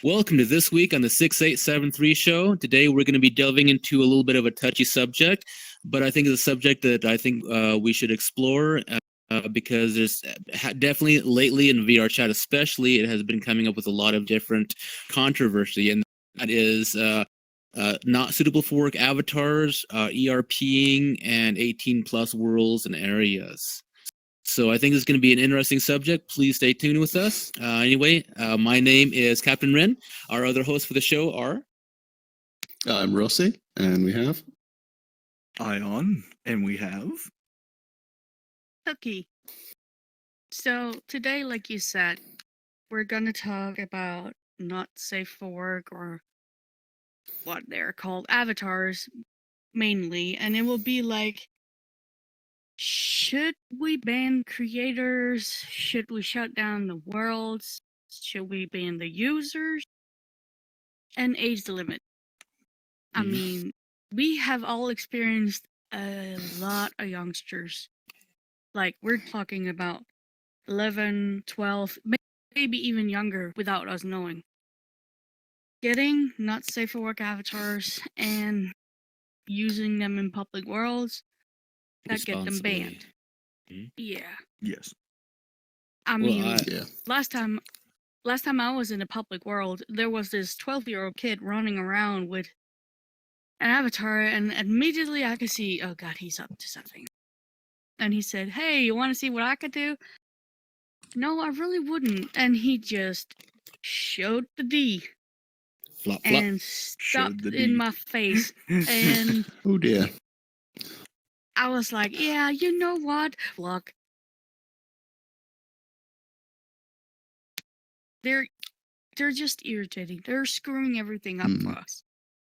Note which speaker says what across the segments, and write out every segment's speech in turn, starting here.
Speaker 1: Welcome to This Week on the 6873 show. Today we're going to be delving into a little bit of a touchy subject, but I think it's a subject that I think we should explore because there's definitely lately in VR chat especially, it has been coming up with a lot of different controversy, and that is not suitable for work avatars, ERPing, and 18 plus worlds and areas. So I think this is going to be an interesting subject. Please stay tuned with us. Anyway, my name is Captain Wren. Our other hosts for the show are...
Speaker 2: I'm Rossi, and we have...
Speaker 3: Ion, and we have...
Speaker 4: Cookie. So today, like you said, we're going to talk about not safe for work, or what they're called, avatars, mainly. And it will be like, should we ban creators? Should we shut down the worlds? Should we ban the users? And age limit. I mean, we have all experienced a lot of youngsters. Like, we're talking about 11, 12, maybe even younger without us knowing. Getting not safe for work avatars and using them in public worlds that get them banned.
Speaker 1: Mm-hmm.
Speaker 4: Yeah.
Speaker 3: Yes.
Speaker 4: I mean,
Speaker 2: yeah.
Speaker 4: last time I was in a public world, there was this 12-year-old kid running around with an avatar, and immediately I could see, oh god, he's up to something. And he said, hey, you want to see what I could do? No, I really wouldn't. And he just showed the D.
Speaker 1: Flop, flop.
Speaker 4: And stopped in my face. And
Speaker 2: oh dear.
Speaker 4: I was like, yeah, you know what? Look. They're just irritating. They're screwing everything up for us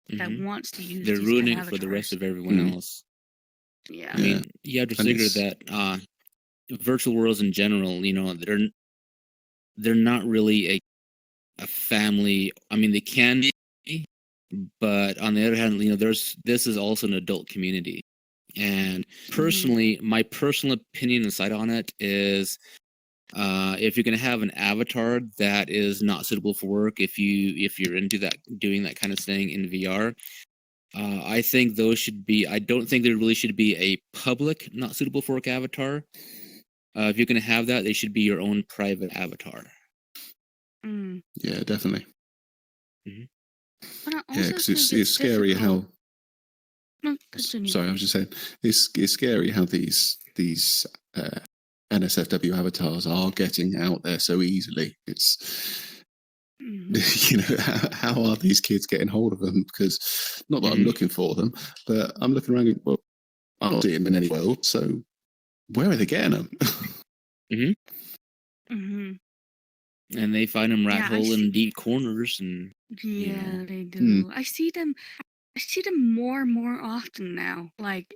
Speaker 4: that wants to use
Speaker 1: They're
Speaker 4: these
Speaker 1: ruining it
Speaker 4: avatars.
Speaker 1: for the rest of everyone else.
Speaker 4: Yeah.
Speaker 1: I mean, you have to figure that virtual worlds in general, you know, they're not really a family. I mean, they can be, but on the other hand, you know, this is also an adult community. And personally, my personal opinion and side on it is, if you're going to have an avatar that is not suitable for work, if you're into that, doing that kind of thing in VR, I think those should be. I don't think there really should be a public not suitable for work avatar. If you're going to have that, they should be your own private avatar.
Speaker 2: Yeah, definitely.
Speaker 4: But I also
Speaker 2: because
Speaker 4: think
Speaker 2: it's scary
Speaker 4: difficult.
Speaker 2: how.
Speaker 4: No, continue.
Speaker 2: Sorry, I was just saying it's scary how these NSFW avatars are getting out there so easily. It's you know, how are these kids getting hold of them? Because not that I'm looking for them, but I'm looking around and, well, I don't see them in any world, so where are they getting them?
Speaker 1: And they find them rat hole in deep corners, and
Speaker 4: yeah, they do. I see them more and more often now. Like,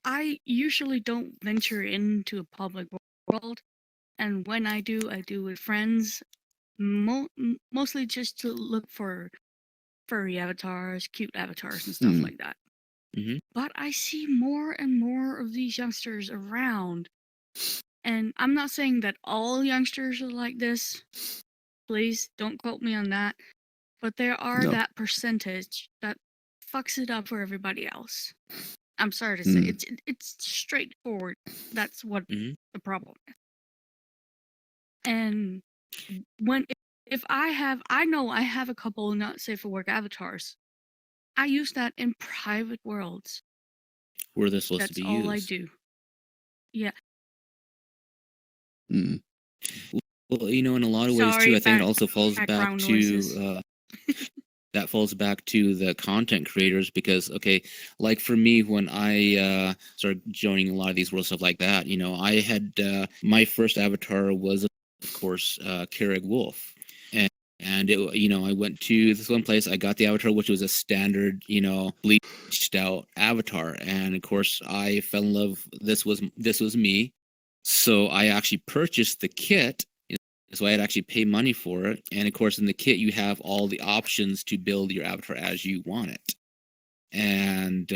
Speaker 4: I usually don't venture into a public world, and when I do with friends, mostly just to look for furry avatars, cute avatars, and stuff like that. But I see more and more of these youngsters around, and I'm not saying that all youngsters are like this. Please don't quote me on that. But there are that percentage that fucks it up for everybody else. I'm sorry to say, it's straightforward. That's what the problem is. And if I know I have a couple not safe for work avatars, I use that in private worlds.
Speaker 1: where they're supposed to be used.
Speaker 4: That's all I do. Yeah.
Speaker 1: Well, you know, in a lot of ways too, I think it also falls back to that falls back to the content creators, because like for me, when I started joining a lot of these world stuff like that, you know, I had my first avatar was, of course, Keurig Wolf. And it, you know, I went to this one place. I got the avatar, which was a standard, you know, bleached out avatar, and of course, I fell in love. This was me, so I actually purchased the kit. So I had to actually pay money for it, and of course, in the kit, you have all the options to build your avatar as you want it. And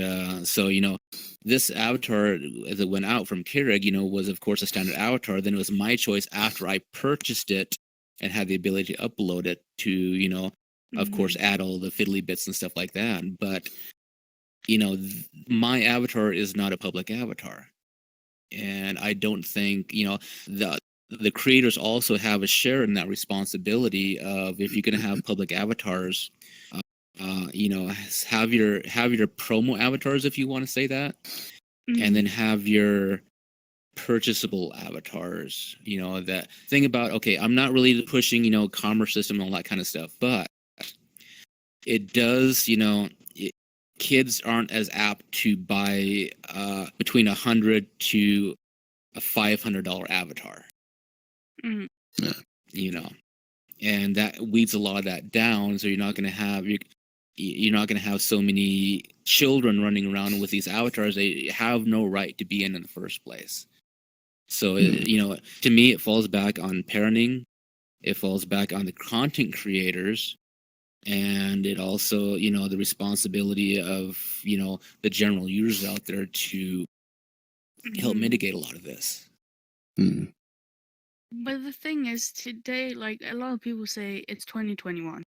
Speaker 1: so, you know, this avatar as it went out from Keurig, you know, was of course a standard avatar. Then it was my choice after I purchased it and have the ability to upload it to, you know, of course, add all the fiddly bits and stuff like that. But, you know, my avatar is not a public avatar. And I don't think, you know, the creators also have a share in that responsibility of, if you're going to have public avatars, you know, have your promo avatars, if you want to say that, and then have your purchasable avatars. You know, that thing about, okay, I'm not really pushing, you know, commerce system and all that kind of stuff, but it does, you know, kids aren't as apt to buy between $100 to a $500 avatar.
Speaker 2: Yeah.
Speaker 1: You know, and that weeds a lot of that down. So you're not going to have so many children running around with these avatars they have no right to be in the first place. So you know, to me, it falls back on parenting. It falls back on the content creators. And it also, you know, the responsibility of, you know, the general users out there to help mitigate a lot of this.
Speaker 4: But the thing is, today, like, a lot of people say it's 2021.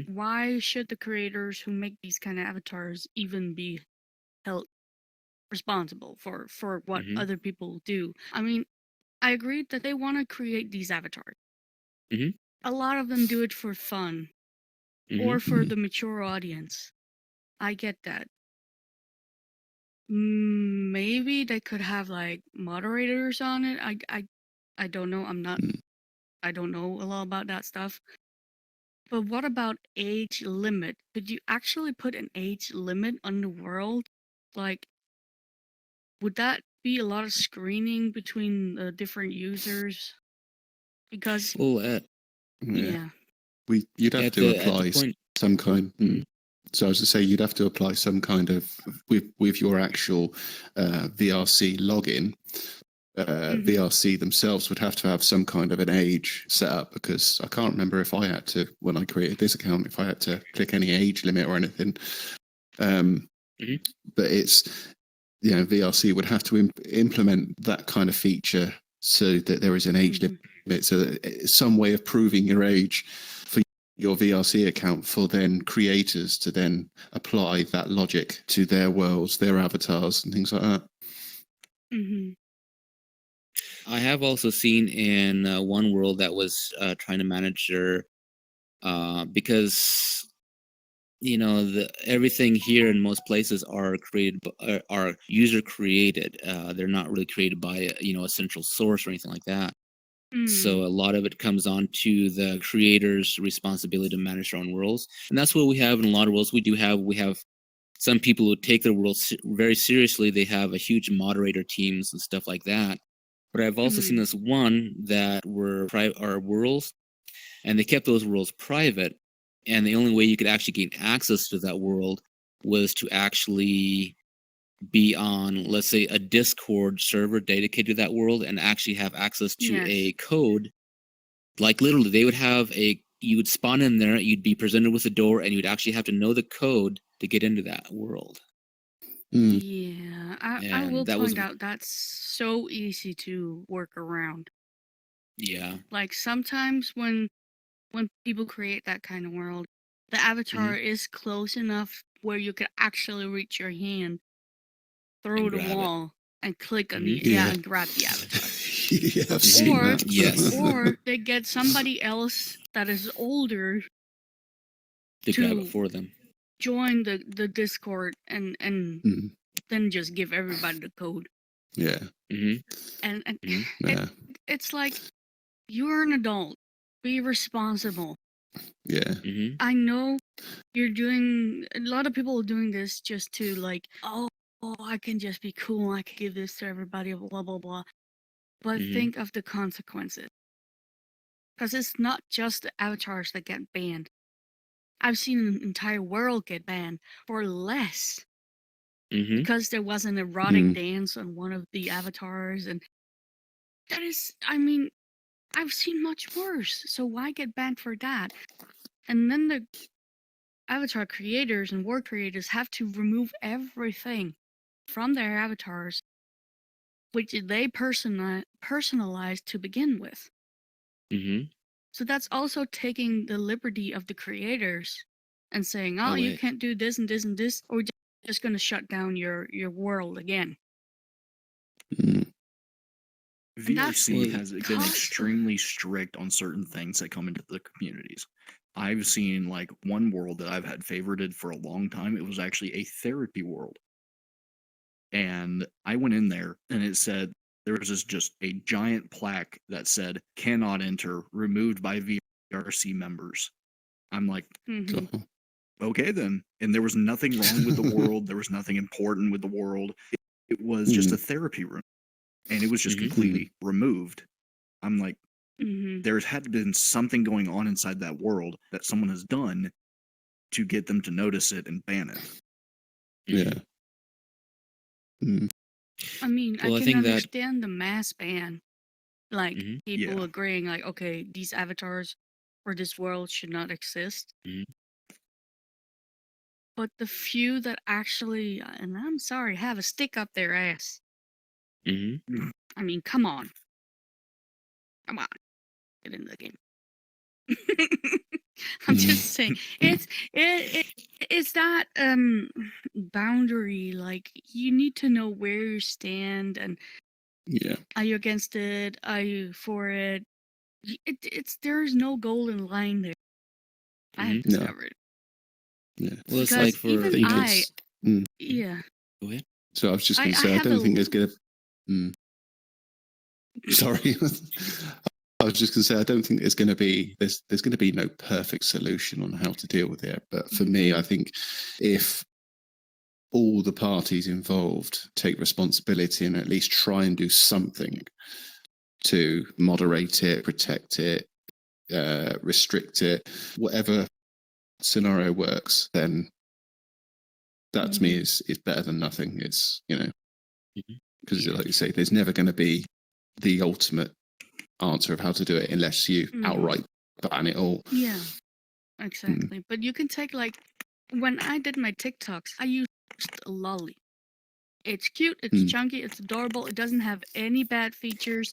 Speaker 4: Why should the creators who make these kind of avatars even be held responsible for what other people do? I mean, I agree that they want to create these avatars. A lot of them do it for fun or for the mature audience. I get that. Maybe they could have like moderators on it. I don't know. I don't know a lot about that stuff. But what about age limit? Could you actually put an age limit on the world? Like, would that be a lot of screening between the different users? Because
Speaker 1: well,
Speaker 4: yeah.
Speaker 2: You'd have to apply some kind. So I was to say, you'd have to apply some kind of with your actual VRC login. VRC themselves would have to have some kind of an age set up, because I can't remember if I had to, when I created this account, if I had to click any age limit or anything. But it's, you know, VRC would have to implement that kind of feature so that there is an age limit, so that it's some way of proving your age for your VRC account, for then creators to then apply that logic to their worlds, their avatars, and things like that.
Speaker 1: I have also seen in one world that was trying to manage their because, you know, everything here in most places are user created. They're not really created by, you know, a central source or anything like that. So a lot of it comes on to the creator's responsibility to manage their own worlds, and that's what we have in a lot of worlds. We have some people who take their worlds very seriously. They have a huge moderator teams and stuff like that. But I've also seen this one that were worlds, and they kept those worlds private. And the only way you could actually gain access to that world was to actually be on, let's say, a Discord server dedicated to that world, and actually have access to a code. Like, literally, they would have you would spawn in there, you'd be presented with a door, and you'd actually have to know the code to get into that world.
Speaker 4: Yeah, I will point out that's so easy to work around.
Speaker 1: Yeah.
Speaker 4: Like, sometimes when people create that kind of world, the avatar is close enough where you could actually reach your hand through the wall and click on the and grab the avatar.
Speaker 2: Yeah, I've seen that.
Speaker 1: Yes.
Speaker 4: Or they get somebody else that is older
Speaker 1: to grab it for them.
Speaker 4: Join the Discord and then just give everybody the code.
Speaker 2: Yeah.
Speaker 4: And it's like, you're an adult. Be responsible.
Speaker 2: Yeah.
Speaker 4: I know you're doing, a lot of people are doing this just to like, oh, I can just be cool. I can give this to everybody, blah, blah, blah. But think of the consequences. Because it's not just the avatars that get banned. I've seen an entire world get banned for less. Because there was an erotic dance on one of the avatars. And that is, I mean, I've seen much worse. So why get banned for that? And then the avatar creators and world creators have to remove everything from their avatars, which they personalized to begin with. So that's also taking the liberty of the creators and saying, oh,
Speaker 1: No
Speaker 4: you
Speaker 1: way.
Speaker 4: can't do this and this and this, or we're just going to shut down your world again.
Speaker 2: Mm.
Speaker 3: VRC has been
Speaker 4: tough.
Speaker 3: extremely strict on certain things that come into the communities. I've seen like one world that I've had favorited for a long time. It was actually a therapy world. And I went in there and it said there was just a giant plaque that said cannot enter, removed by VRC members. I'm like,
Speaker 4: Mhm.
Speaker 3: okay then. And there was nothing wrong with the world. There was nothing important with the world. It was just a therapy room. And it was just completely removed. I'm like, there's had to been something going on inside that world that someone has done to get them to notice it and ban it.
Speaker 2: Yeah.
Speaker 4: I mean,
Speaker 1: Well, I
Speaker 4: I can
Speaker 1: think that-
Speaker 4: understand the mass ban. Like, people
Speaker 3: Yeah.
Speaker 4: agreeing, like, okay, these avatars for this world should not exist. But the few that actually, and I'm sorry, have a stick up their ass. I mean, come on. Come on. Get in the game. I'm just saying, it's that boundary. Like, you need to know where you stand, and
Speaker 2: Yeah.
Speaker 4: are you against it? Are you for it? There's no golden line there. I have
Speaker 2: No.
Speaker 4: discovered.
Speaker 2: Yeah.
Speaker 1: Well, it's
Speaker 4: Because
Speaker 1: like for
Speaker 4: even yeah.
Speaker 2: Go ahead. So I was just going to
Speaker 4: I
Speaker 2: say, I
Speaker 4: have
Speaker 2: don't
Speaker 4: a
Speaker 2: think there's going to. Sorry. I was just going to say, I don't think there's going to be there's going to be no perfect solution on how to deal with it. But for me, I think if all the parties involved take responsibility and at least try and do something to moderate it, protect it, restrict it, whatever scenario works, then that to me is better than nothing. It's, because like you say, there's never going to be the ultimate answer of how to do it unless you outright ban it all.
Speaker 4: Yeah, exactly. But you can take, like, when I did my TikToks, I used a lolly. It's cute, it's chunky, it's adorable, it doesn't have any bad features.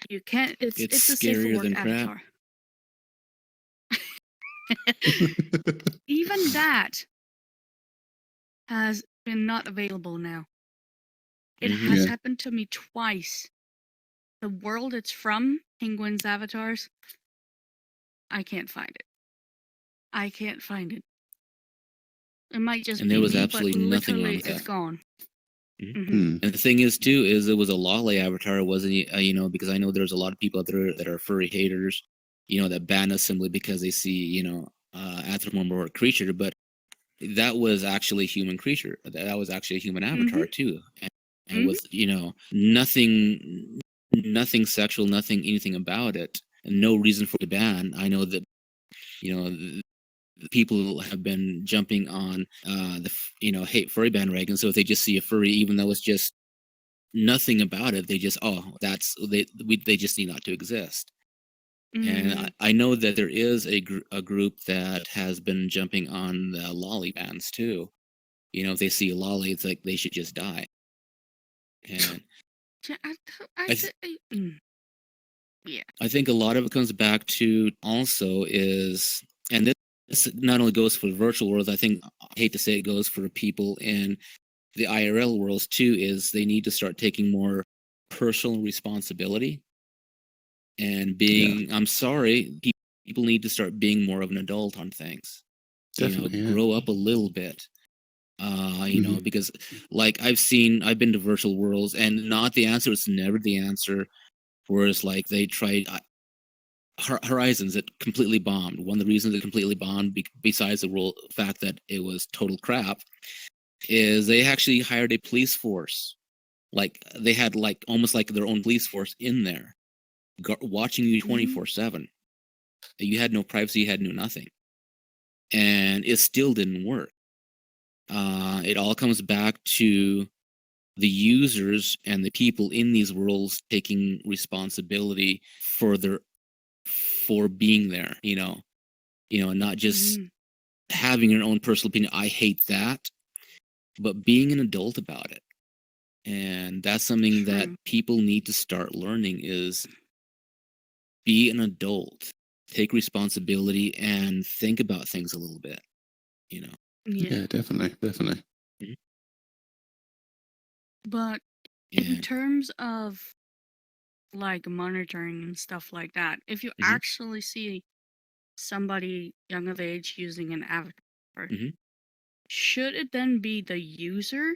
Speaker 4: You can't, it's a safe for
Speaker 1: scarier
Speaker 4: work
Speaker 1: than crap.
Speaker 4: avatar. Even that has been not available now. It has happened to me twice. The world it's from, Penguin's avatars, I can't find it. I can't find it. It might just
Speaker 1: And
Speaker 4: be
Speaker 1: there was
Speaker 4: me,
Speaker 1: absolutely
Speaker 4: but
Speaker 1: nothing wrong
Speaker 4: literally
Speaker 1: with
Speaker 4: it's
Speaker 1: that.
Speaker 4: gone.
Speaker 1: And the thing is, too, is it was a lolly avatar. It wasn't, because I know there's a lot of people out there that are furry haters, that ban us simply because they see, anthropomorphic creature. But that was actually a human creature. That was actually a human avatar, too. And with, nothing sexual, nothing, anything about it, and no reason for the ban. I know that, the people have been jumping on the hate furry bandwagon. So if they just see a furry, even though it's just nothing about it, they just they just need not to exist. And I know that there is a group that has been jumping on the lolly bans too. If they see a lolly, it's like they should just die. And
Speaker 4: yeah,
Speaker 1: I think a lot of it comes back to also is, and this not only goes for virtual worlds, I think, I hate to say it, goes for people in the IRL worlds too, is they need to start taking more personal responsibility and being, I'm sorry, people need to start being more of an adult on things.
Speaker 2: Definitely,
Speaker 1: grow up a little bit. Because like I've been to virtual worlds, and not the answer, it's never the answer. Whereas like they tried Horizons, it completely bombed. One of the reasons it completely bombed, besides the fact that it was total crap, is they actually hired a police force. Like they had like almost like their own police force in there, watching you 24/7. You had no privacy, you had no nothing, and it still didn't work. It all comes back to the users and the people in these worlds taking responsibility for being there, and not just having your own personal opinion. I hate that, but being an adult about it. And that's something that people need to start learning, is be an adult. take responsibility and think about things a little bit, you know.
Speaker 2: Yeah, definitely.
Speaker 1: Mhm.
Speaker 4: But
Speaker 1: Yeah.
Speaker 4: in terms of like monitoring and stuff like that, if you
Speaker 1: Mhm.
Speaker 4: actually see somebody young of age using an avatar,
Speaker 1: Mhm.
Speaker 4: should it then be the user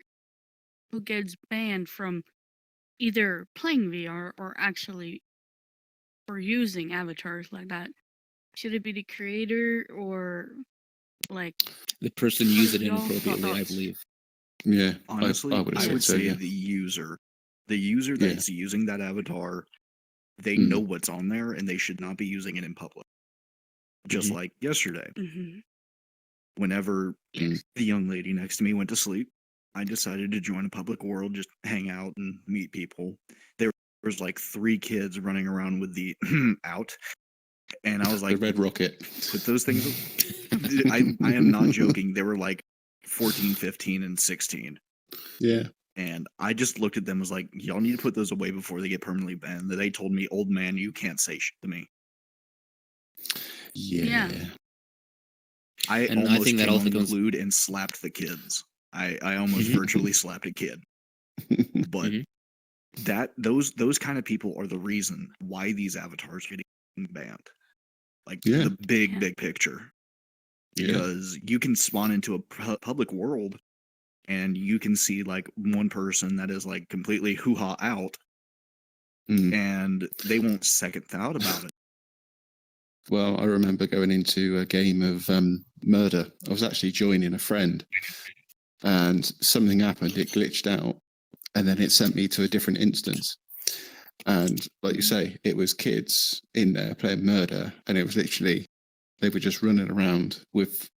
Speaker 4: who gets banned from either playing VR or actually for using avatars like that? Should it be the creator or like
Speaker 1: The person used it
Speaker 4: y'all
Speaker 1: inappropriately, I
Speaker 4: thoughts?
Speaker 1: believe.
Speaker 2: Yeah,
Speaker 3: Honestly,
Speaker 2: I would have
Speaker 3: I
Speaker 2: said
Speaker 3: would
Speaker 2: so.
Speaker 3: say
Speaker 2: Yeah.
Speaker 3: the user
Speaker 2: Yeah.
Speaker 3: that's using that avatar, they
Speaker 2: Mm.
Speaker 3: know what's on there and they should not be using it in public. Just
Speaker 1: Mhm.
Speaker 3: like yesterday,
Speaker 4: Mm-hmm.
Speaker 3: whenever
Speaker 2: Mm.
Speaker 3: the young lady next to me went to sleep, I decided to join a public world, just hang out and meet people. There was like 3 kids running around with the out, and I was
Speaker 2: The
Speaker 3: like,
Speaker 2: red rocket.
Speaker 3: put those things. I am not joking. They were like 14, 15, and 16.
Speaker 2: Yeah.
Speaker 3: And I just looked at them and was like, y'all need to put those away before they get permanently banned. They told me, old man, you can't say shit to me.
Speaker 2: Yeah.
Speaker 3: I
Speaker 1: And I
Speaker 3: almost
Speaker 1: think that
Speaker 3: came
Speaker 1: also goes.
Speaker 3: unglued and slapped the kids. I almost
Speaker 1: Mhm.
Speaker 3: virtually slapped a kid. But
Speaker 1: Mhm.
Speaker 3: those kind of people are the reason why these avatars are getting banned. Like
Speaker 2: Yeah.
Speaker 3: the big
Speaker 4: Yeah.
Speaker 3: picture.
Speaker 2: Yeah.
Speaker 3: Because you can spawn into a public world and you can see like one person that is like completely hoo-ha out,
Speaker 2: Mm.
Speaker 3: and they won't second thought about it.
Speaker 2: Well, I remember going into a game of murder. I was actually joining a friend, and something happened. It glitched out, and then it sent me to a different instance. And like you say, it was kids in there playing murder, and it was literally they were just running around with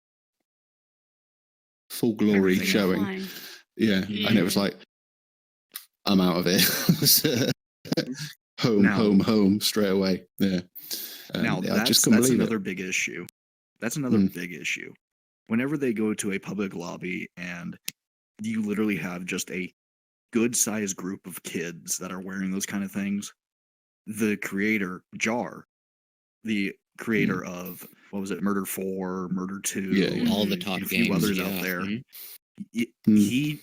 Speaker 2: full glory
Speaker 3: Everything
Speaker 2: showing.
Speaker 4: Fine.
Speaker 2: Yeah, and it was
Speaker 4: Yeah.
Speaker 2: like, I'm out of it. home straight away. Yeah.
Speaker 3: Now
Speaker 2: I just
Speaker 3: that's
Speaker 2: couldn't believe
Speaker 3: another
Speaker 2: it.
Speaker 3: big issue. That's another
Speaker 2: Mm.
Speaker 3: big issue. Whenever they go to a public lobby and you literally have just a good sized group of kids that are wearing those kind of things, the creator, Jar, the creator of what was it, Murder 4, Murder 2,
Speaker 2: Yeah.
Speaker 1: All the
Speaker 4: Mhm.
Speaker 1: top
Speaker 3: and a few
Speaker 1: games.
Speaker 3: others
Speaker 1: Yeah.
Speaker 3: out there,
Speaker 1: Mhm.
Speaker 3: he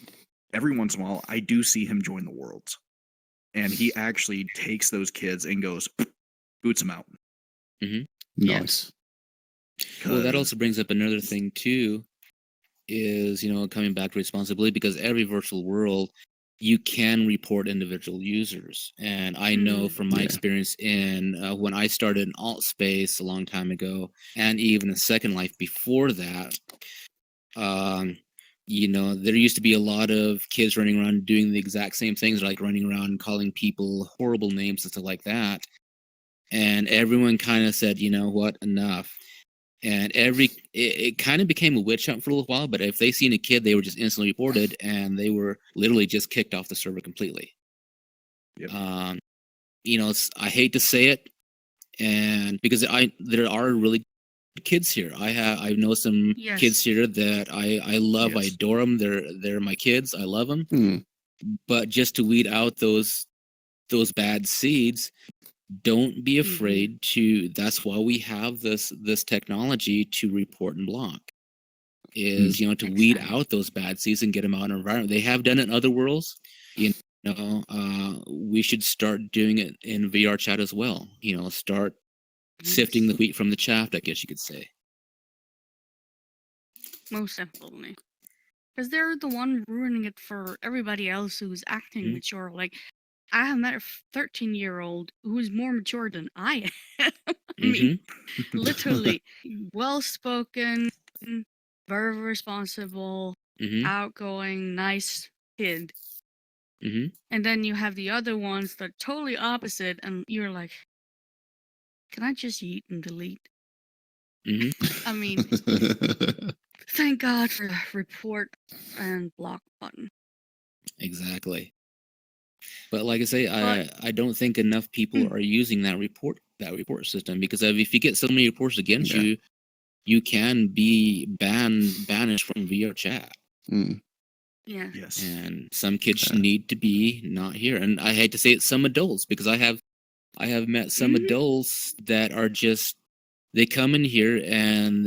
Speaker 3: every once in a while I do see him join the worlds. And he actually takes those kids and goes, boots them out.
Speaker 1: Mhm.
Speaker 2: Nice.
Speaker 1: Well, that
Speaker 3: 'Cause-
Speaker 1: also brings up another thing too, is coming back to responsibility, because every virtual world you can report individual users, and I know from my
Speaker 2: Yeah.
Speaker 1: experience in when I started in alt space a long time ago, and even in Second Life before that, there used to be a lot of kids running around doing the exact same things, like running around calling people horrible names and stuff like that, and everyone kind of said, you know what, enough. And it kind of became a witch hunt for a little while, but if they seen a kid, they were just instantly reported, and they were literally just kicked off the server completely.
Speaker 3: Yep.
Speaker 1: I hate to say it, and because there are really good kids here. I know some
Speaker 4: Yes.
Speaker 1: kids here that I love. I
Speaker 3: Yes.
Speaker 1: adore them. They're my kids. I love them.
Speaker 2: Mm.
Speaker 1: But just to weed out those bad seeds, don't be afraid to. That's why we have this technology to report and block. Is to weed
Speaker 4: Exactly.
Speaker 1: out those bad seeds and get them out in our environment. They have done it in other worlds. We should start doing it in VR chat as well. Start sifting the wheat from the chaff, I guess you could say.
Speaker 4: Most definitely. Because they're the one ruining it for everybody else who's acting mature. Like, I have met a 13-year-old who's more mature than I am. I mean, literally, well-spoken, very responsible, outgoing, nice kid. And then you have the other ones that are totally opposite, and you're like, can I just eat and delete? I mean, thank God for the report and block button.
Speaker 1: Exactly. But like I say, I don't think enough people are using that report system, because if you get so many reports against you, you can be banished from VR chat.
Speaker 4: Yeah.
Speaker 3: Yes.
Speaker 1: And some kids need to be not here. And I hate to say it, some adults, because I have met some adults that are just they come in here and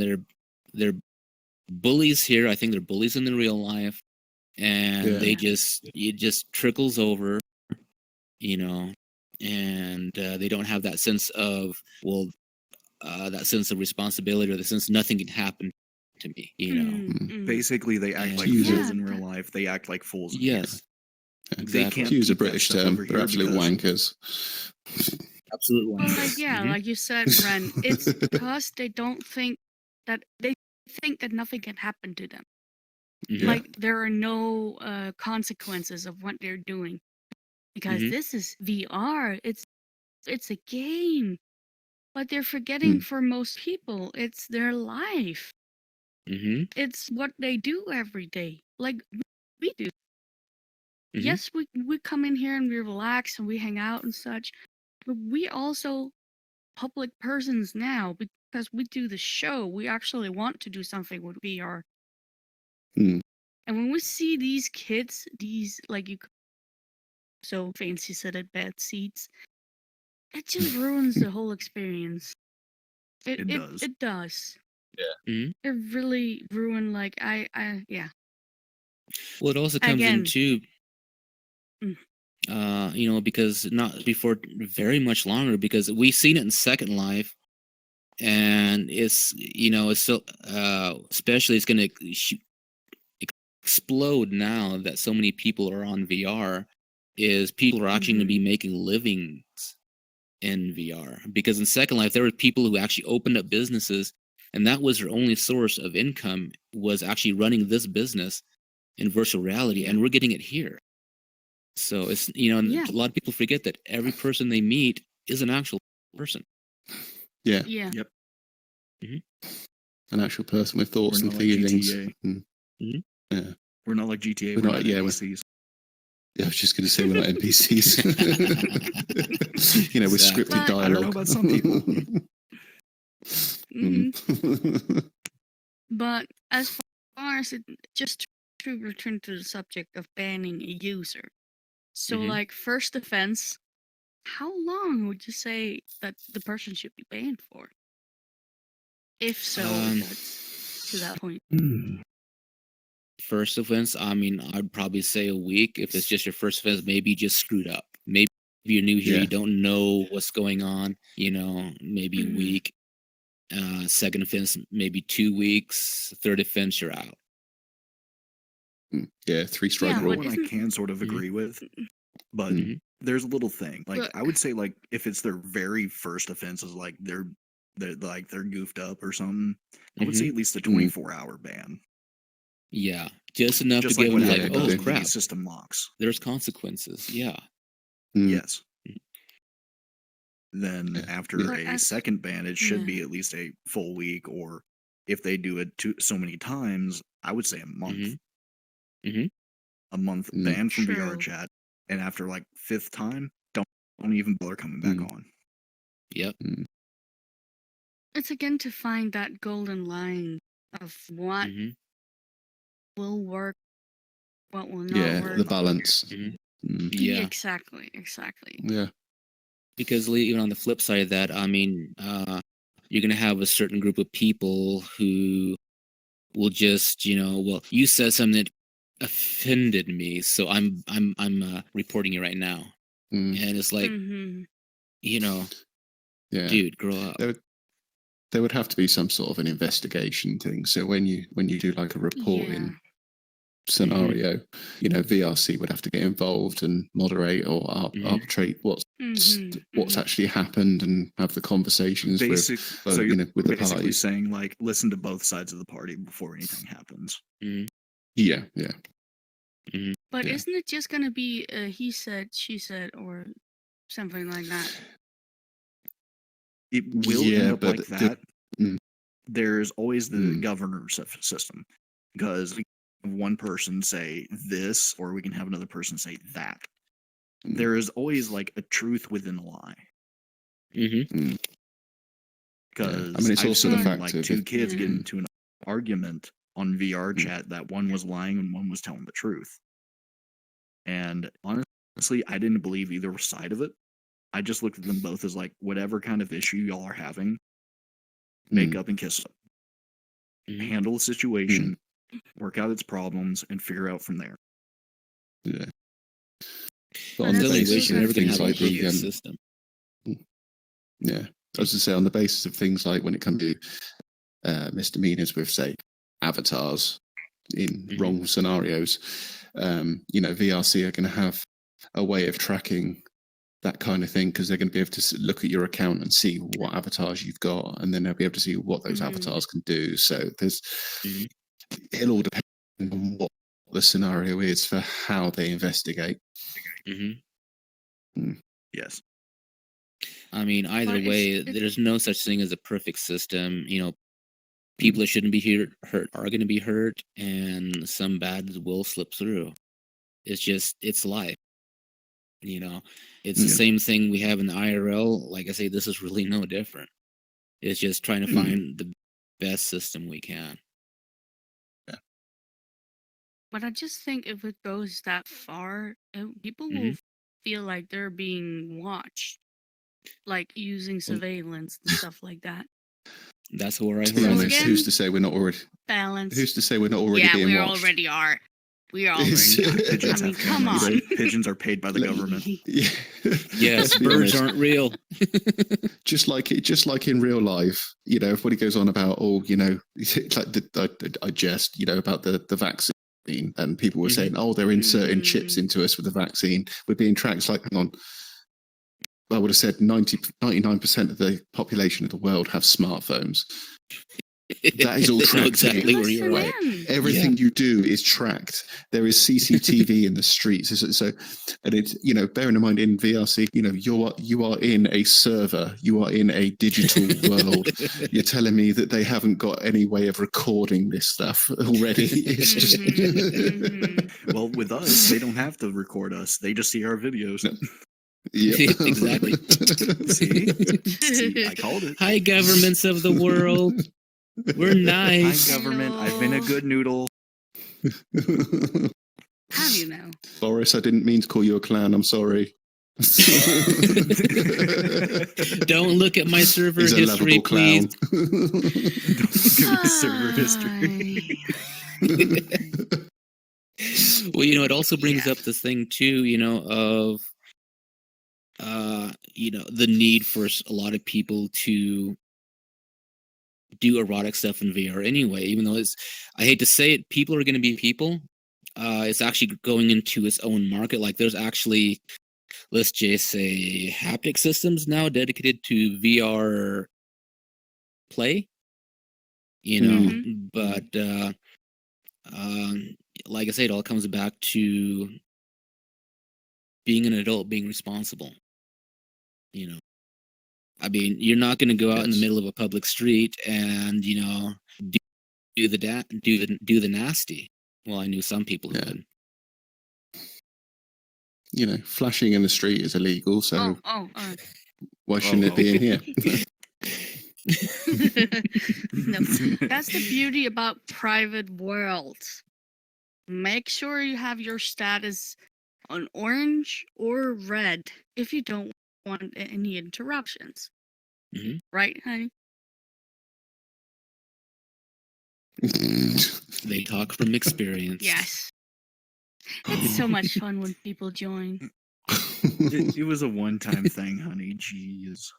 Speaker 1: they're bullies here. I think they're bullies in the real life, and
Speaker 2: Yeah.
Speaker 1: it just trickles over, and they don't have that sense of that sense of responsibility, or the sense nothing can happen to me.
Speaker 3: Basically, they act like fools in real life. They act like fools in here.
Speaker 1: Yes,
Speaker 3: They
Speaker 1: exactly.
Speaker 3: can't
Speaker 2: To use a
Speaker 3: keep that
Speaker 2: British
Speaker 3: stuff
Speaker 2: term,
Speaker 3: over
Speaker 2: they're
Speaker 3: here
Speaker 2: absolute
Speaker 3: because-
Speaker 2: wankers.
Speaker 1: Absolute
Speaker 4: Well,
Speaker 1: wankers.
Speaker 4: like you said, Ren, it's because they don't think that nothing can happen to them.
Speaker 1: Mhm.
Speaker 4: Like there are no consequences of what they're doing, because
Speaker 1: Mhm.
Speaker 4: this is VR. It's a game, but they're forgetting for most people, it's their life.
Speaker 1: Mhm.
Speaker 4: It's what they do every day, like we do.
Speaker 1: Mhm.
Speaker 4: Yes, we come in here and we relax and we hang out and such, but we also public persons now, because we do the show. We actually want to do something with VR.
Speaker 2: Mm.
Speaker 4: And when we see these kids, these like you so fancy seated bed seats, it just ruins the whole experience.
Speaker 3: It does.
Speaker 4: It does.
Speaker 2: Yeah.
Speaker 1: Mhm.
Speaker 4: It really ruined. Like yeah.
Speaker 1: Well, it also comes
Speaker 4: Again.
Speaker 1: into, because not before very much longer, because we've seen it in Second Life, and it's it's so especially it's going to explode now that so many people are on VR. Is people are actually going to be making livings in VR, because in Second Life there were people who actually opened up businesses, and that was their only source of income, was actually running this business in virtual reality, and we're getting it here. So it's a lot of people forget that every person they meet is an actual person.
Speaker 2: Yeah.
Speaker 4: Yeah.
Speaker 3: Yep.
Speaker 1: Mm-hmm.
Speaker 2: An actual person with thoughts and
Speaker 3: Like
Speaker 2: feelings.
Speaker 3: GTA.
Speaker 2: Yeah.
Speaker 3: We're not like GTA.
Speaker 2: We're not NPCs. I was just going to say we're not NPCs. With scripted dialogue.
Speaker 3: I don't know about some people.
Speaker 4: But as far as just to return to the subject of banning a user, so like first offense, how long would you say that the person should be banned for? If so, that's to that point.
Speaker 1: First offense, I'd probably say a week. If it's just your first offense, maybe you just screwed up. Maybe you're new here, you don't know what's going on. Maybe a week. Second offense, maybe 2 weeks. Third offense, you're out.
Speaker 2: Yeah, 3-strike rule.
Speaker 3: One I can sort of agree with, but there's a little thing. Like I would say, like if it's their very first offense is like they're goofed up or something, I would say at least a 24-hour ban.
Speaker 1: Yeah, just enough
Speaker 3: just
Speaker 1: to give them
Speaker 3: like,
Speaker 1: oh crap,
Speaker 3: system locks.
Speaker 1: There's consequences. Yeah.
Speaker 3: Yes. Then after a second ban, it should be at least a full week, or if they do it so many times, I would say a month. A month ban from VR chat, and after like 5th time, don't even bother coming back on.
Speaker 1: Yep.
Speaker 4: It's again to find that golden line of what will work, what will not work.
Speaker 2: The balance.
Speaker 1: Yeah,
Speaker 4: exactly.
Speaker 2: Yeah,
Speaker 1: because even on the flip side of that, you're gonna have a certain group of people who will just, you said something that offended me, so I'm reporting you right now, and it's like, dude, grow up.
Speaker 2: There would have to be some sort of an investigation thing. So when you do like a reporting scenario, VRC would have to get involved and moderate or arbitrate what's actually happened and have the conversations with the parties.
Speaker 3: Saying like, listen to both sides of the party before anything happens.
Speaker 2: Yeah.
Speaker 4: But isn't it just going to be he said, she said, or something like that?
Speaker 3: It will end up like that. There's always the governor system, because we can have one person say this, or we can have another person say that. There is always like a truth within a lie. Because
Speaker 2: it's also the fact
Speaker 3: like
Speaker 2: of
Speaker 3: 2 kids get into an argument on VR chat that one was lying and one was telling the truth. And honestly, I didn't believe either side of it. I just looked at them both as like, whatever kind of issue y'all are having, make up and kiss up, handle the situation, work out its problems, and figure out from there.
Speaker 2: Yeah. But
Speaker 4: But
Speaker 2: on the
Speaker 4: that's
Speaker 2: basis
Speaker 4: still
Speaker 2: of
Speaker 4: good
Speaker 2: things
Speaker 4: for
Speaker 2: like
Speaker 4: the
Speaker 2: the
Speaker 1: system.
Speaker 2: yeah, I was to say on the basis of things like when it comes to misdemeanors with say avatars in wrong scenarios, VRC are going to have a way of tracking that kind of thing because they're going to be able to look at your account and see what avatars you've got, and then they'll be able to see what those avatars can do. So it'll all depend on what the scenario is for how they investigate.
Speaker 3: Yes.
Speaker 1: I mean, either way, there's no such thing as a perfect system. People that shouldn't be hurt are going to be hurt, and some bad will slip through. It's life. It's the same thing we have in the IRL. Like I say, this is really no different. It's just trying to find the best system we can.
Speaker 2: Yeah.
Speaker 4: But I just think if it goes that far, people will feel like they're being watched, like using surveillance and stuff like that.
Speaker 1: That's where I
Speaker 2: To be honest, who's to say we're not already
Speaker 4: balance?
Speaker 2: Who's to say we're not already being watched?
Speaker 4: We already are. We already are.
Speaker 3: Pigeons
Speaker 4: I mean,
Speaker 3: have
Speaker 4: come
Speaker 3: cameras.
Speaker 4: on.
Speaker 3: Pigeons are paid by the government.
Speaker 2: Yeah.
Speaker 1: Yes, birds aren't real.
Speaker 2: just like in real life, everybody goes on about, like I jest, about the vaccine, and people were saying, they're inserting chips into us with the vaccine. We're being tracked. It's like, hang on. I would have said 99% of the population of the world have smartphones. That is all tracked.
Speaker 1: Exactly where you're right.
Speaker 2: Everything you do is tracked. There is CCTV in the streets. So, and it's bearing in mind in VRC, you are in a server. You are in a digital world. You're telling me that they haven't got any way of recording this stuff already. It's just
Speaker 3: well, with us, they don't have to record us. They just see our videos.
Speaker 2: No. Yeah,
Speaker 1: exactly.
Speaker 3: See, I called it.
Speaker 1: Hi, governments of the world. We're nice.
Speaker 3: Hi, government. I've been a good noodle.
Speaker 4: Have you now?
Speaker 2: Boris, I didn't mean to call you a clown. I'm sorry.
Speaker 1: Don't look at my server
Speaker 2: He's
Speaker 1: history, please.
Speaker 3: Don't look at my server history.
Speaker 1: Well, it also brings up this thing too, of the need for a lot of people to do erotic stuff in VR anyway, even though I hate to say it, people are going to be people. It's actually going into its own market. Like there's actually, let's just say, haptic systems now dedicated to VR play, but like I say, it all comes back to being an adult, being responsible. I mean, you're not going to go out in the middle of a public street and do the nasty. Well, I knew some people who would.
Speaker 2: Flashing in the street is illegal, so why shouldn't it be in here?
Speaker 4: No, that's the beauty about private worlds. Make sure you have your status on orange or red if you don't want any interruptions. Right, honey?
Speaker 1: They talk from experience.
Speaker 4: Yes. It's so much fun when people join.
Speaker 3: It was a one-time thing, honey. Jeez.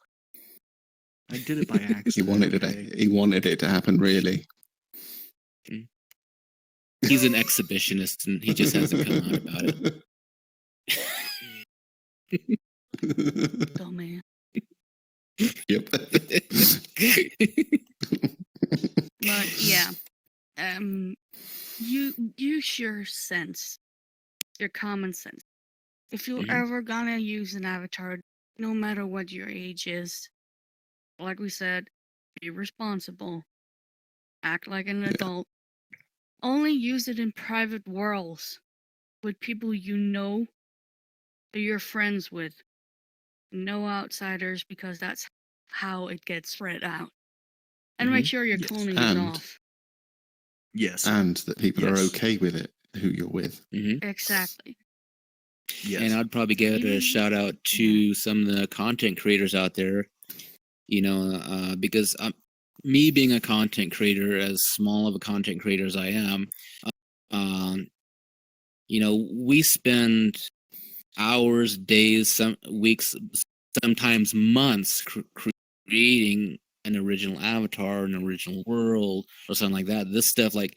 Speaker 3: I did it by accident.
Speaker 2: He wanted it to happen, really.
Speaker 1: He's an exhibitionist, and he just hasn't come out about it.
Speaker 4: Oh, man.
Speaker 2: Yep.
Speaker 4: But yeah, you use your sense, your common sense. If you're ever gonna use an avatar, no matter what your age is, like we said, be responsible, act like an adult. Only use it in private worlds with people that you're friends with. No outsiders, because that's how it gets spread out. And make sure you're cloning it off.
Speaker 3: Yes.
Speaker 2: And that people are okay with it, who you're with.
Speaker 4: Exactly.
Speaker 1: Yes. And I'd probably give a shout out to some of the content creators out there, because me being a content creator, as small of a content creator as I am, we spend hours, days, some weeks, sometimes months creating an original avatar, an original world, or something like that. This stuff, like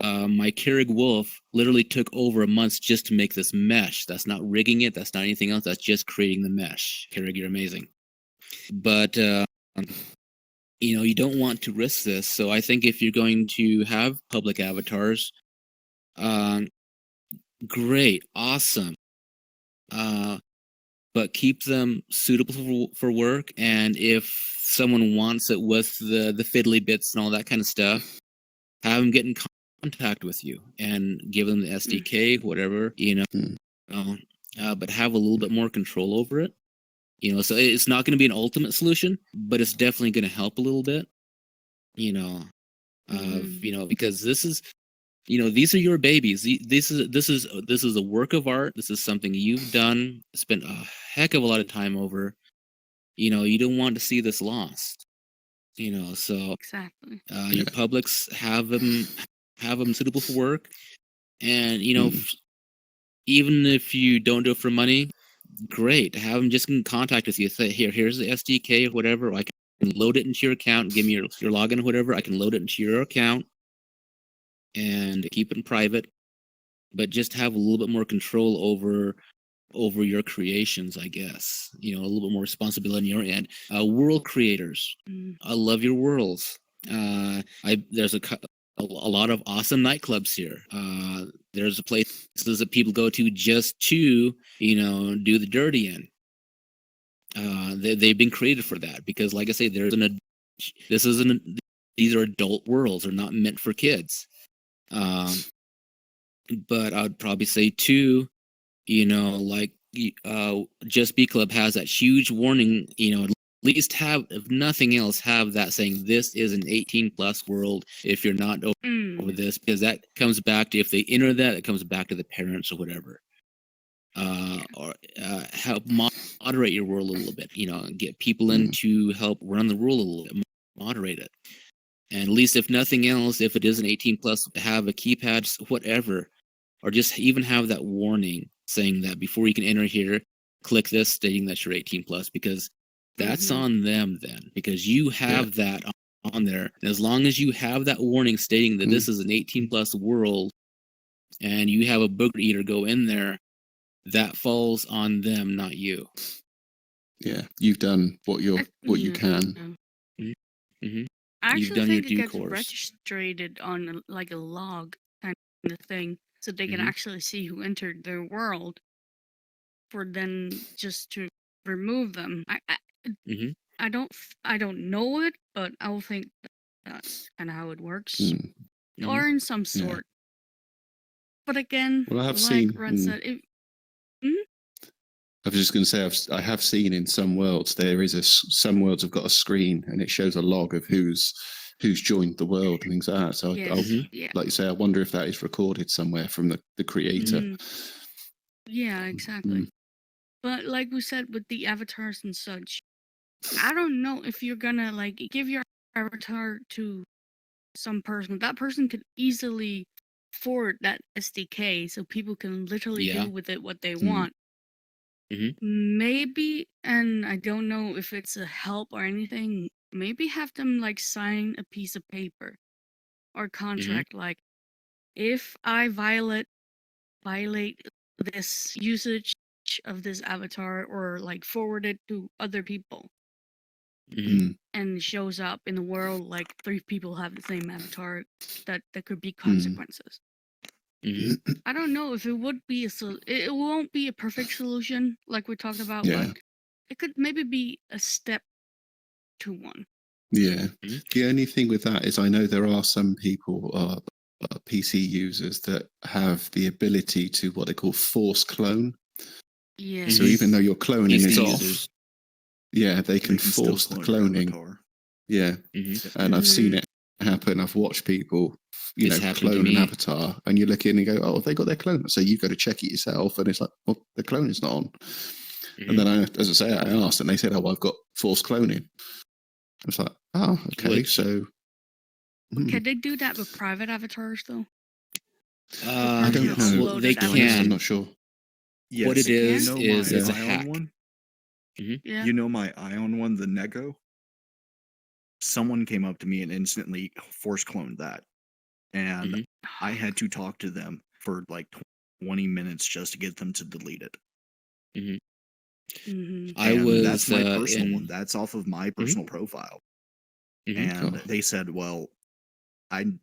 Speaker 1: my Keurig Wolf, literally took over a month just to make this mesh. That's not rigging it. That's not anything else. That's just creating the mesh. Keurig, you're amazing. But you don't want to risk this. So I think if you're going to have public avatars, great, awesome. But keep them suitable for work. And if someone wants it with the fiddly bits and all that kind of stuff, have them get in contact with you and give them the SDK, whatever, but have a little bit more control over it. So it's not going to be an ultimate solution, but it's definitely going to help a little bit, because this is, these are your babies. This is a work of art. This is something you've done, spent a heck of a lot of time over. You don't want to see this lost. So
Speaker 4: Exactly.
Speaker 1: Your publics have them suitable for work, and even if you don't do it for money, great. Have them just in contact with you. Say, here's the SDK or whatever. I can load it into your account. Give me your login or whatever. I can load it into your account and keep it private, but just have a little bit more control over your creations, I guess. A little bit more responsibility on your end. World creators, I love your worlds. There's a lot of awesome nightclubs here. There's places that people go to just to do the dirty in. They've been created for that because, like I say, these are adult worlds. They're not meant for kids. But I'd probably say too, Just Be Club has that huge warning. At least have, if nothing else, have that saying this is an 18+ world. If you're not over this, because that comes back to, if they enter that, it comes back to the parents or whatever. Or help moderate your world a little bit. Get people in to help run the rule a little bit, moderate it. And at least, if nothing else, if it is an 18+, have a keypad, whatever, or just even have that warning saying that before you can enter here, click this stating that you're 18+, because that's on them then, because you have that on there. And as long as you have that warning stating that this is an 18+ world, and you have a booger eater go in there, that falls on them, not you.
Speaker 2: Yeah, you've done what you can.
Speaker 4: Mm-hmm. I actually think it gets registered on like a log kind of thing, so they can actually see who entered their world, for then just to remove them. I don't know it, but I will think that's kind of how it works, or in some sort. But again,
Speaker 2: well, I have
Speaker 4: like Red said,
Speaker 2: I was just going to say, I have seen in some worlds some worlds have got a screen and it shows a log of who's joined the world and things like that. So like you say, I wonder if that is recorded somewhere from the creator.
Speaker 4: Yeah, exactly. But like we said with the avatars and such, I don't know if you're gonna give your avatar to some person. That person could easily forward that SDK so people can literally do with it what they want. Maybe, and I don't know if it's a help or anything, maybe have them sign a piece of paper or contract, if I violate this usage of this avatar, or forward it to other people, and it shows up in the world 3 people have the same avatar, that there could be consequences. I don't know if it would be it won't be a perfect solution like we talked about, but it could maybe be a step to one.
Speaker 2: Yeah. The only thing with that is I know there are some people, PC users, that have the ability to what they call force clone.
Speaker 4: Yeah.
Speaker 2: So even though your cloning is off, they can force the cloning. Yeah. And I've seen it happen. I've watched people clone an avatar, and you look in and go, oh, they got their clone, so you go to check it yourself, and it's like, well, the clone is not on. And then I asked, and they said, oh, I've got forced cloning. was like, oh, okay,
Speaker 1: Which-
Speaker 2: so.
Speaker 4: Can they do that with private avatars though?
Speaker 2: I don't
Speaker 4: personal
Speaker 2: know.
Speaker 1: Well, they
Speaker 4: uploaded
Speaker 2: To be honest,
Speaker 1: can.
Speaker 2: I'm not sure.
Speaker 3: Yes,
Speaker 1: What it
Speaker 4: They
Speaker 1: is
Speaker 4: can?
Speaker 1: is
Speaker 3: my
Speaker 1: it's a
Speaker 3: Ion
Speaker 1: hack.
Speaker 3: one.
Speaker 4: Yeah.
Speaker 3: You know my Ion one, the Nego. Someone came up to me and instantly force cloned that, and
Speaker 1: Mhm.
Speaker 3: I had to talk to them for like 20 minutes just to get them to delete it.
Speaker 4: Mm-hmm.
Speaker 1: I
Speaker 3: And
Speaker 1: was
Speaker 3: that's my personal
Speaker 1: in.
Speaker 3: one. That's off of my personal profile.
Speaker 1: Mhm.
Speaker 3: And
Speaker 2: Cool.
Speaker 3: they said, well,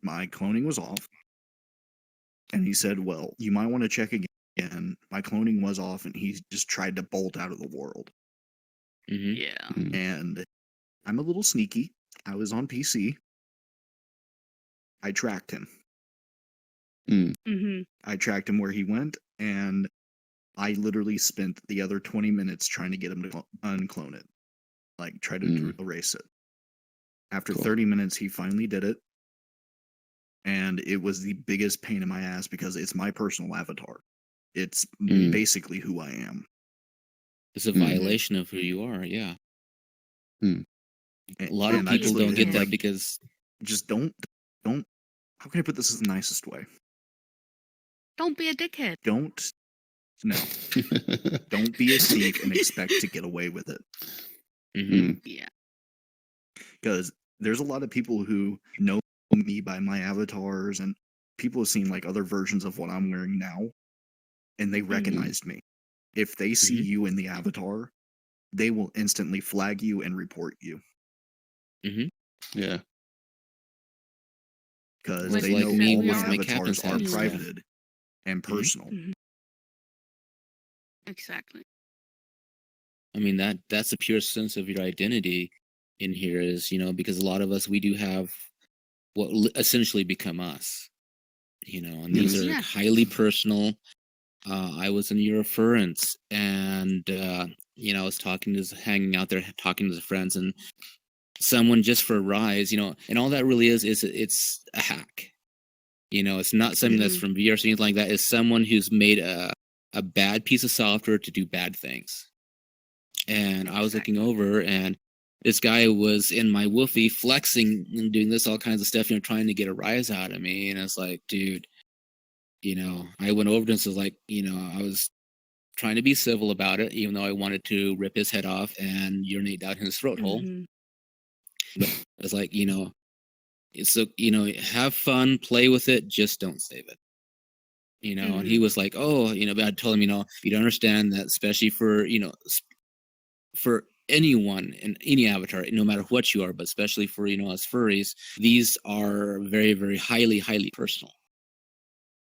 Speaker 3: my cloning was off. And he said, well, you might want to check again. My cloning was off, and he just tried to bolt out of the world.
Speaker 1: Mhm.
Speaker 4: Yeah.
Speaker 2: Mm.
Speaker 3: And I'm a little sneaky. I was on PC. I tracked him.
Speaker 4: Mm-hmm.
Speaker 3: I tracked him where he went, and I literally spent the other 20 minutes trying to get him to unclone it. Like, try to erase it. After
Speaker 2: Cool.
Speaker 3: 30 minutes, he finally did it. And it was the biggest pain in my ass because it's my personal avatar. It's basically who I am.
Speaker 1: It's a violation of who you are. Yeah.
Speaker 2: Mm.
Speaker 1: A lot of
Speaker 3: And I
Speaker 1: people
Speaker 3: just looked
Speaker 1: don't
Speaker 3: at
Speaker 1: get
Speaker 3: him
Speaker 1: that
Speaker 3: like,
Speaker 1: because
Speaker 3: just don't. How can I put this in the nicest way?
Speaker 4: Don't be a dickhead.
Speaker 3: Don't be a thief and expect to get away with it.
Speaker 1: Mhm.
Speaker 4: Yeah.
Speaker 3: Because there's a lot of people who know me by my avatars, and people have seen like other versions of what I'm wearing now, and they recognized me. If they see you in the avatar, they will instantly flag you and report you
Speaker 1: Mhm.
Speaker 2: Yeah.
Speaker 3: because
Speaker 4: With
Speaker 3: they
Speaker 1: like
Speaker 3: know
Speaker 1: me
Speaker 3: all
Speaker 1: with
Speaker 3: my
Speaker 1: my
Speaker 3: avatars
Speaker 1: captain's
Speaker 3: are
Speaker 1: hat and stuff.
Speaker 3: privated and personal.
Speaker 4: Mm-hmm. Exactly.
Speaker 1: I mean that's the pure sense of your identity in here is, because a lot of us we do have what essentially become us. And these are
Speaker 4: Yeah.
Speaker 1: highly personal. I was in Eurofurence, and I was hanging out there, talking to the friends, and someone just for a rise, and all that really is it's a hack. It's not something that's from VR or anything like that. It's someone who's made a bad piece of software to do bad things. And I was looking over, and this guy was in my woofie flexing and doing all kinds of stuff, trying to get a rise out of me. And it's like, dude, I went over to him and was like, I was trying to be civil about it, even though I wanted to rip his head off and urinate down his throat hole. But it's like, so, have fun, play with it, just don't save it. And he was like, oh, but I told him, you don't understand that, especially for anyone in any avatar, no matter what you are, but especially for, us furries, these are very, very highly, highly personal.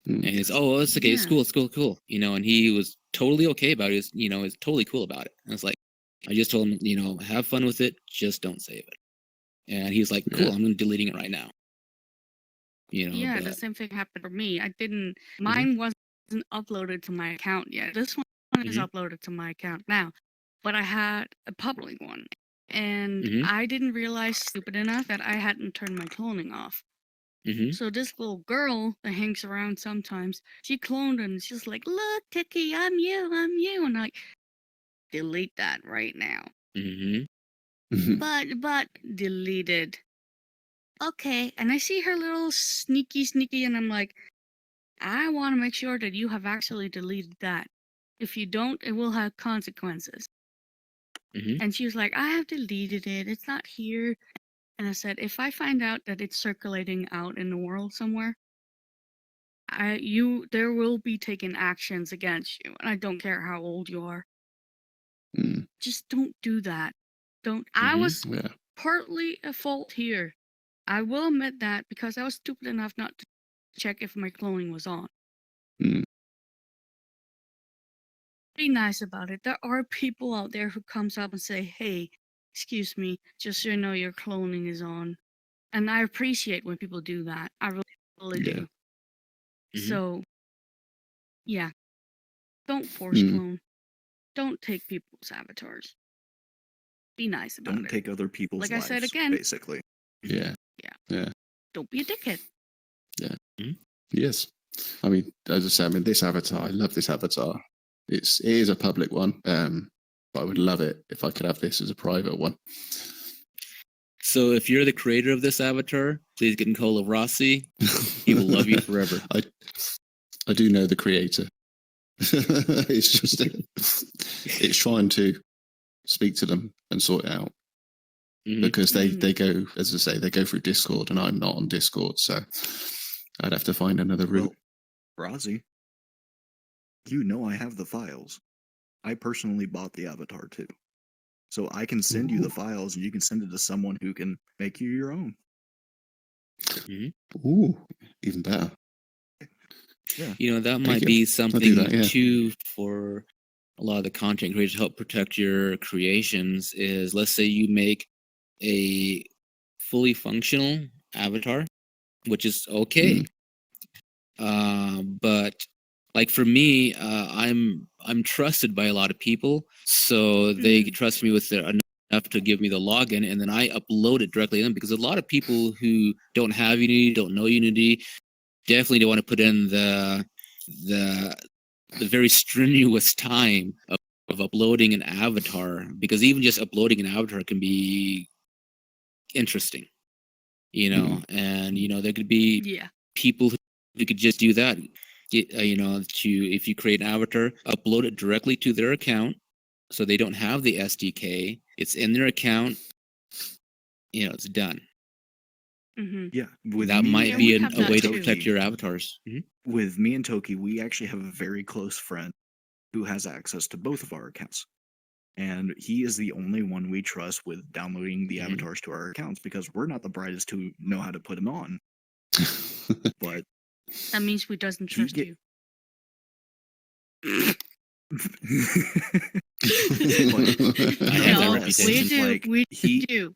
Speaker 1: And it's, oh, it's okay, it's cool. And he was totally okay about it. He's totally cool about it. And it's like, I just told him, have fun with it, just don't save it. And he's like, cool, I'm deleting it right now.
Speaker 4: Yeah, the same thing happened for me. Mine wasn't uploaded to my account yet. This one is uploaded to my account now, but I had a public one, and I didn't realize, stupid enough, that I hadn't turned my cloning off. So this little girl that hangs around sometimes, she cloned and she's like, look, Tiki, I'm you. And I'm like, delete that right now. But deleted. Okay, and I see her little sneaky, and I'm like, I want to make sure that you have actually deleted that. If you don't, it will have consequences. And she was like, I have deleted it. It's not here. And I said, if I find out that it's circulating out in the world somewhere, there will be taken actions against you. And I don't care how old you are. Just don't do that. I was partly at fault here. I will admit that, because I was stupid enough not to check if my cloning was on. Be nice about it. There are people out there who comes up and say, hey, excuse me, just so you know your cloning is on. And I appreciate when people do that. I really do. So, yeah. Don't force clone. Don't take people's avatars. Be nice about it.
Speaker 3: Don't take other people's
Speaker 4: like
Speaker 3: lives,
Speaker 4: I said again,
Speaker 3: basically.
Speaker 2: Yeah.
Speaker 4: don't be a dickhead.
Speaker 2: Yeah. Yes. I mean, as I said, this avatar, I love this avatar. It is a public one, but I would love it if I could have this as a private one.
Speaker 1: So if you're the creator of this avatar, please get in call of Rossi. He will love you forever.
Speaker 2: I do know the creator. It's just it's trying to speak to them and sort it out. Because they go, as I say, they go through Discord, and I'm not on Discord, so I'd have to find another route.
Speaker 3: Well, Rozzy, you know I have the files. I personally bought the avatar too. So I can send you the files, and you can send it to someone who can make you your own.
Speaker 2: Ooh, even better.
Speaker 3: Yeah.
Speaker 1: You know, that might be something too for a lot of the content creators to help protect your creations is, let's say you make a fully functional avatar, which is okay. But like for me, I'm trusted by a lot of people, so they trust me with their enough to give me the login, and then I upload it directly in, because a lot of people who don't have Unity, don't know Unity, definitely don't want to put in the very strenuous time of uploading an avatar, because even just uploading an avatar can be interesting, you know. And you know, there could be people who could just do that, you know, if you create an avatar, upload it directly to their account, so they don't have the SDK, it's in their account, you know, it's done.
Speaker 3: Yeah,
Speaker 1: that might be a way to protect your avatars.
Speaker 3: With me and Toki, we actually have a very close friend who has access to both of our accounts. And he is the only one we trust with downloading the avatars to our accounts, because we're not the brightest who know how to put them on. But
Speaker 4: that means we doesn't trust you.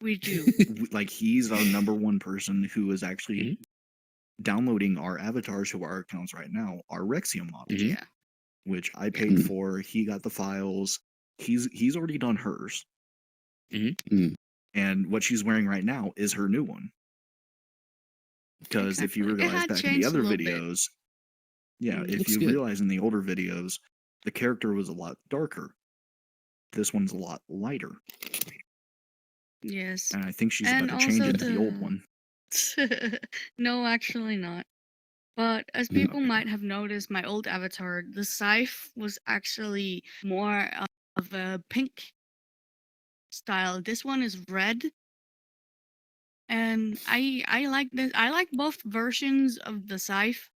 Speaker 4: We do.
Speaker 3: Like, he's our number one person who is actually downloading our avatars to our accounts right now, our Rexium models, which I paid for. He got the files. He's already done hers. And what she's wearing right now is her new one. Because if you realize back in the other videos, if you realize in the older videos, the character was a lot darker. This one's a lot lighter.
Speaker 4: Yes.
Speaker 3: And I think she's about to change into the old one.
Speaker 4: No, actually not. But as people might have noticed, my old avatar, the scythe, was actually more of a pink style. This one is red. And I like this. I like both versions of the scythe.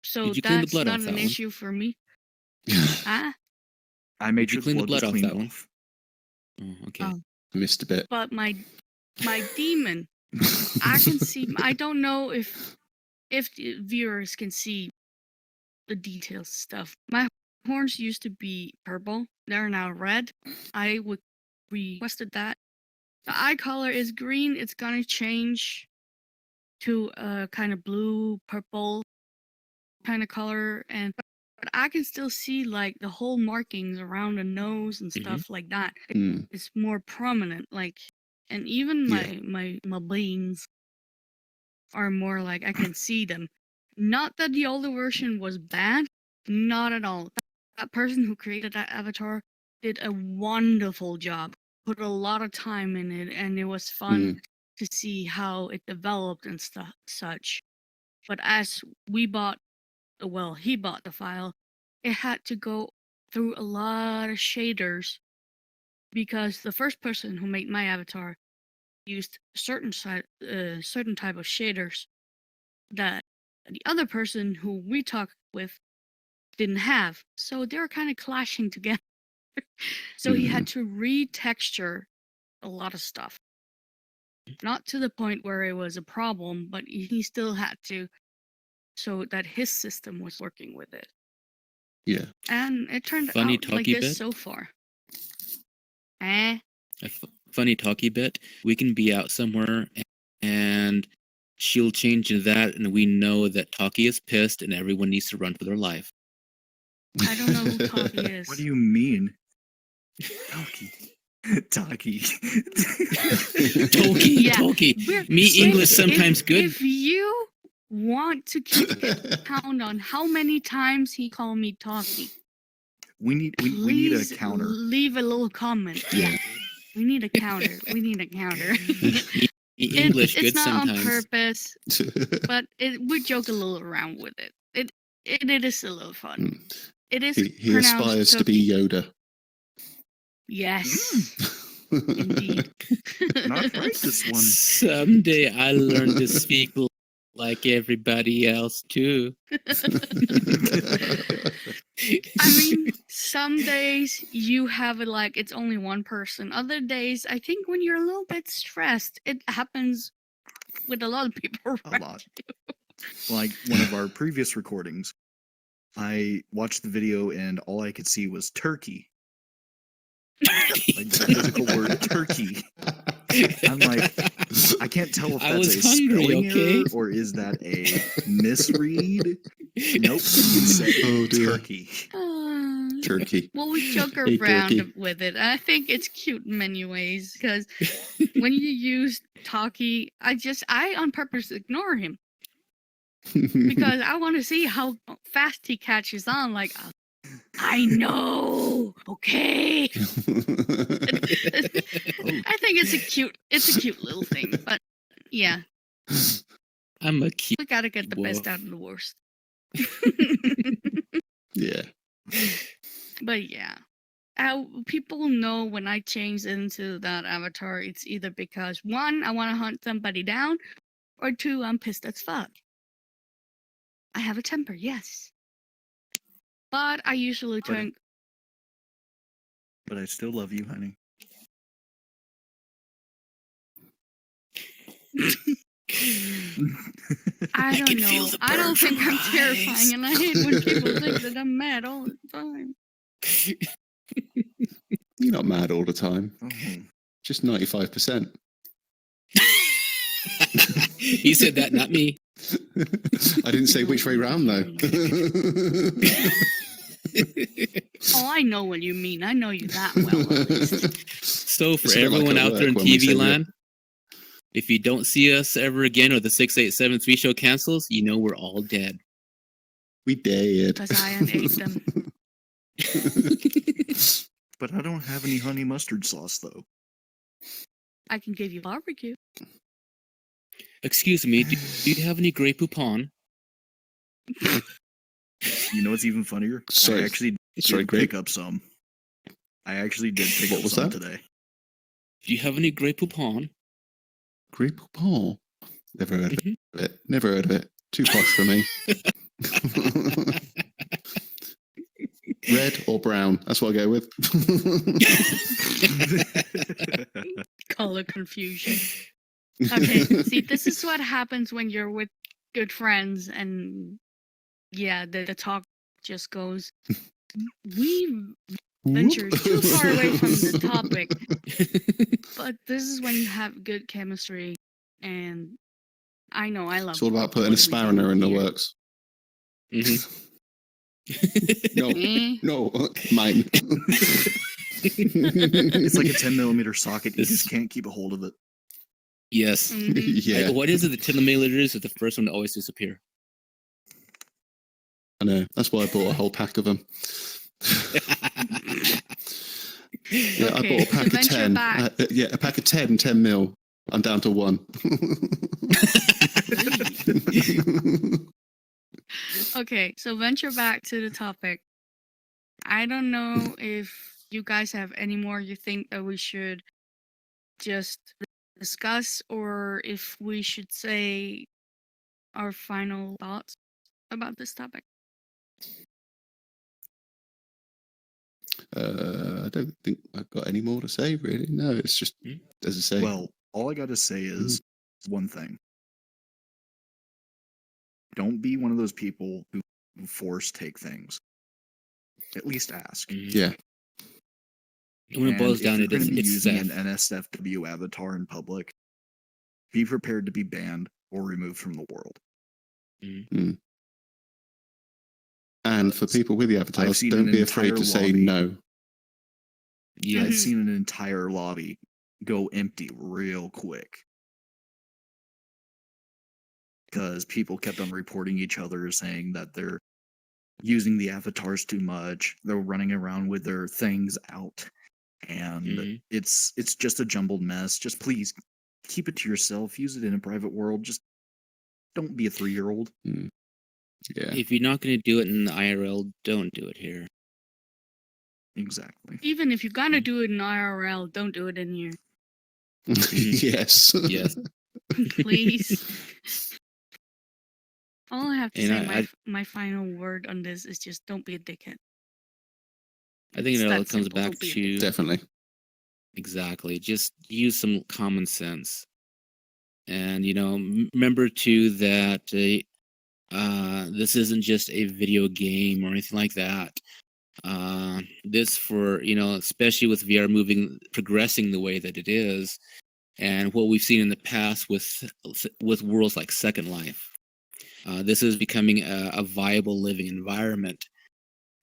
Speaker 4: So that's not an issue for me. Huh?
Speaker 3: I made sure
Speaker 1: clean the blood off that one. Oh, okay.
Speaker 2: Missed a bit.
Speaker 4: But my demon, I can see. I don't know if the viewers can see the details stuff. My horns used to be purple. They're now red. I requested that. The eye color is green. It's gonna change to a kind of blue, purple kind of color, but I can still see like the whole markings around the nose and stuff like that. It's more prominent, like, and even my beans are more like I can see them. Not that the older version was bad, not at all. That person who created that avatar did a wonderful job. Put a lot of time in it, and it was fun to see how it developed and such. But as he bought the file, it had to go through a lot of shaders, because the first person who made my avatar used certain type of shaders that the other person who we talked with didn't have. So they were kind of clashing together. So he had to retexture a lot of stuff. Not to the point where it was a problem, but he still had to, so that his system was working with it.
Speaker 2: Yeah.
Speaker 4: And it turned out like this so far.
Speaker 1: A funny talky bit. We can be out somewhere and she'll change into that, and we know that Talkie is pissed and everyone needs to run for their life.
Speaker 4: I don't know who Talkie is.
Speaker 3: What do you mean? Talkie.
Speaker 1: Toki. Me English sometimes good.
Speaker 4: If you want to keep count on how many times he called me Talkie,
Speaker 3: we need a counter.
Speaker 4: Leave a little comment. Yeah. We need a counter. We need a counter.
Speaker 1: English
Speaker 4: it's
Speaker 1: good
Speaker 4: not
Speaker 1: sometimes.
Speaker 4: on purpose, but we joke a little around with it. It is a little fun. It is.
Speaker 2: He aspires to be Yoda.
Speaker 4: Yes, indeed.
Speaker 3: Not right, this one.
Speaker 1: Someday I'll learn to speak like everybody else too.
Speaker 4: I mean, some days you have it like it's only one person. Other days, I think when you're a little bit stressed, it happens with a lot of people.
Speaker 3: A lot. Like one of our previous recordings, I watched the video and all I could see was turkey. Like the physical word turkey. I'm like, I can't tell if that's a spelling error or is that a misread. Nope, you said turkey.
Speaker 2: Turkey.
Speaker 4: Well, we joke around with it. I think it's cute in many ways because when you use talkie, I on purpose ignore him because I want to see how fast he catches on. Like, I know. Okay. I think it's a cute little thing, but yeah.
Speaker 1: I'm a cute.
Speaker 4: We gotta get the best out of the worst.
Speaker 2: Yeah.
Speaker 4: But yeah. People know when I change into that avatar, it's either because 1, I want to hunt somebody down, or 2, I'm pissed as fuck. I have a temper, yes. But I usually turn.
Speaker 3: But I still love you, honey.
Speaker 4: I don't know. I don't think I'm terrifying, and I hate when people think that I'm mad all the time.
Speaker 2: You're not mad all the time.
Speaker 3: Oh.
Speaker 2: Just 95%.
Speaker 1: He said that, not me.
Speaker 2: I didn't say which way round, though.
Speaker 4: Oh, I know what you mean. I know you that well, at least.
Speaker 1: So for everyone out there in TV land, if you don't see us ever again or the 6873 show cancels, you know we're all dead.
Speaker 2: We dead.
Speaker 4: Because I ate them.
Speaker 3: But I don't have any honey mustard sauce, though.
Speaker 4: I can give you barbecue.
Speaker 1: Excuse me, do you have any Grey Poupon?
Speaker 3: You know what's even funnier?
Speaker 2: Sorry.
Speaker 3: I actually did pick up some. I actually did pick up some today.
Speaker 1: Do you have any Grey Poupon?
Speaker 2: Grey Poupon? Never heard of it. Never heard of it. Too posh for me. Red or brown? That's what I go with.
Speaker 4: Color confusion. Okay, see, this is what happens when you're with good friends and yeah, the talk just goes, we ventured too far away from the topic. But this is when you have good chemistry, and I know I love it.
Speaker 2: It's all about putting a sparrow in the works. No, mine.
Speaker 3: It's like a 10mm socket. You just can't keep a hold of it.
Speaker 1: Yes.
Speaker 2: Yeah.
Speaker 1: What is it? The 10mm is the first one to always disappear.
Speaker 2: I know. That's why I bought a whole pack of them. Yeah, okay, I bought a pack of 10. A pack of 10, 10 mil. I'm down to 1.
Speaker 4: Okay, so venture back to the topic. I don't know if you guys have any more you think that we should just discuss, or if we should say our final thoughts about this topic.
Speaker 2: I don't think I've got any more to say, really. No, it's just, as I say.
Speaker 3: Well, all I got to say is one thing. Don't be one of those people who force take things. At least ask.
Speaker 2: Yeah.
Speaker 1: When it boils down,
Speaker 3: it's using an nsfw avatar in public, be prepared to be banned or removed from the world.
Speaker 2: And for people with the avatars, don't be afraid to say no.
Speaker 3: Yeah, I've seen an entire lobby go empty real quick because people kept on reporting each other, saying that they're using the avatars too much. They're running around with their things out. and it's just a jumbled mess. Just please keep it to yourself. Use it in a private world. Just don't be a 3-year-old.
Speaker 2: Yeah.
Speaker 1: If you're not going to do it in the IRL, don't do it here.
Speaker 3: Exactly.
Speaker 4: Even if you're gonna do it in IRL, don't do it in here.
Speaker 2: Yes.
Speaker 1: Yes.
Speaker 4: Please. All I have to
Speaker 1: And
Speaker 4: say, my final word on this is just don't be a dickhead.
Speaker 1: I think
Speaker 4: It's
Speaker 1: it all
Speaker 4: that
Speaker 1: comes
Speaker 4: simple,
Speaker 1: back
Speaker 4: don't be a
Speaker 1: to
Speaker 2: Definitely.
Speaker 1: exactly just use some common sense, and remember too that this isn't just a video game or anything like that. This for especially with VR progressing the way that it is, and what we've seen in the past with worlds like Second Life. This is becoming a viable living environment.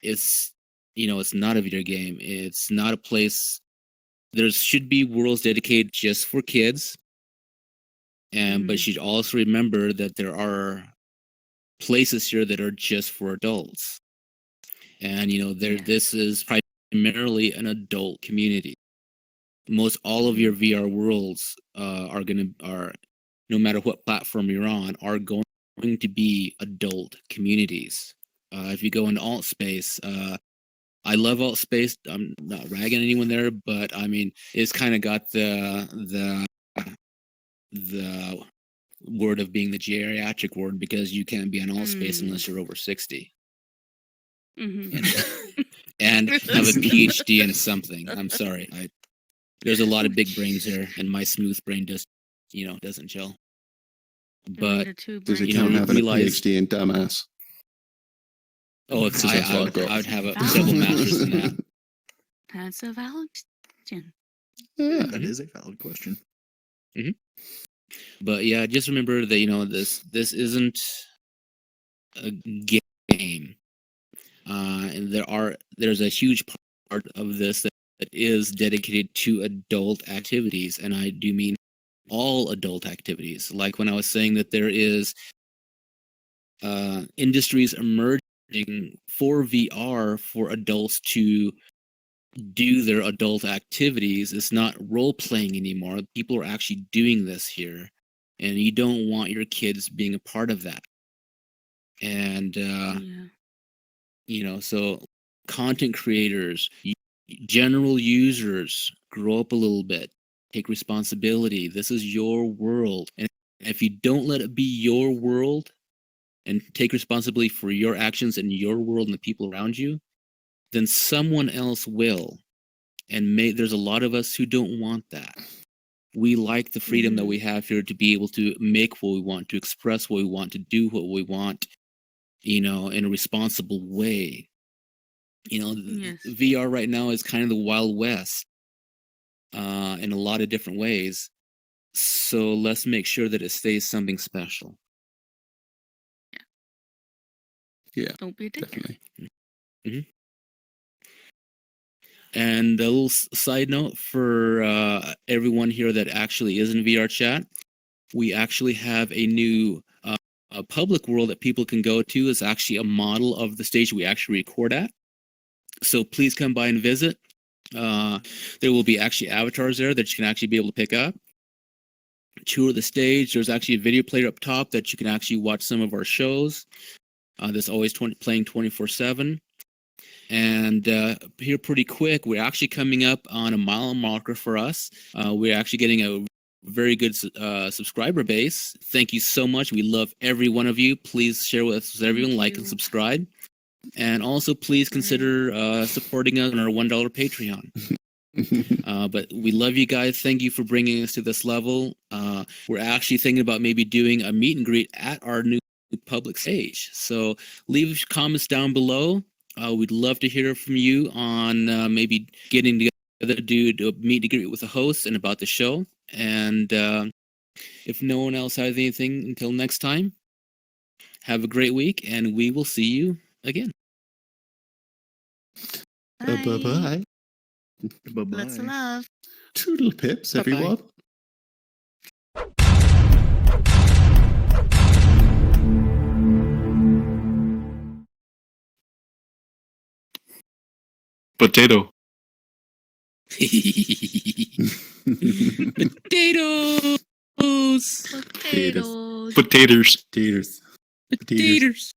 Speaker 1: It's it's not a video game. It's not a place. There should be worlds dedicated just for kids, but you should also remember that there are places here that are just for adults, and this is primarily an adult community. Most all of your VR worlds are no matter what platform you're on, are going to be adult communities. If you go into alt space, I love alt space. I'm not ragging anyone there, but I mean, it's kind of got the word of being the geriatric ward, because you can't be on alt space unless you're over 60 and have a PhD in something. I'm sorry, there's a lot of big brains here, and my smooth brain just doesn't gel. But
Speaker 2: does it count having a PhD in dumbass?
Speaker 1: Oh, if I would have a double master's in that.
Speaker 4: That's a valid question.
Speaker 3: Yeah, that is a valid question.
Speaker 1: But yeah, just remember that this isn't a game, and there's a huge part of this that is dedicated to adult activities, and I do mean all adult activities. Like when I was saying that there is industries emerging for VR for adults to do their adult activities. It's not role playing anymore. People are actually doing this here, and you don't want your kids being a part of that. And so content creators, general users, grow up a little bit, take responsibility. This is your world, and if you don't let it be your world and take responsibility for your actions and your world and the people around you, then someone else will. And there's a lot of us who don't want that. We like the freedom that we have here to be able to make what we want, to express what we want, to do what we want, in a responsible way. VR right now is kind of the Wild West in a lot of different ways. So let's make sure that it stays something special.
Speaker 2: Yeah,
Speaker 4: don't be a dick.
Speaker 2: Definitely.
Speaker 1: And a little side note for everyone here that actually is in VR chat, we actually have a new a public world that people can go to. Is actually a model of the stage we actually record at. So please come by and visit. There will be actually avatars there that you can actually be able to pick up. Tour the stage. There's actually a video player up top that you can actually watch some of our shows. That's always playing 24/7. And here pretty quick, we're actually coming up on a mile marker for us. We're actually getting a very good subscriber base. Thank you so much. We love every one of you. Please share with everyone, like and subscribe. And also, please consider supporting us on our $1 Patreon. But we love you guys. Thank you for bringing us to this level. We're actually thinking about maybe doing a meet and greet at our new public stage. So leave comments down below. We'd love to hear from you on maybe getting together to do a meet and greet with the host and about the show. And if no one else has anything, until next time, have a great week, and we will see you again.
Speaker 2: Bye-bye.
Speaker 3: Bye-bye.
Speaker 4: Lots of love.
Speaker 2: Toodle pips,
Speaker 1: Bye-bye.
Speaker 2: everyone.
Speaker 5: Potato.
Speaker 1: Potatoes.
Speaker 4: Potatoes.
Speaker 3: Potatoes.
Speaker 2: Taters.
Speaker 1: Potatoes.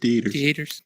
Speaker 2: Taters.
Speaker 1: Potatoes.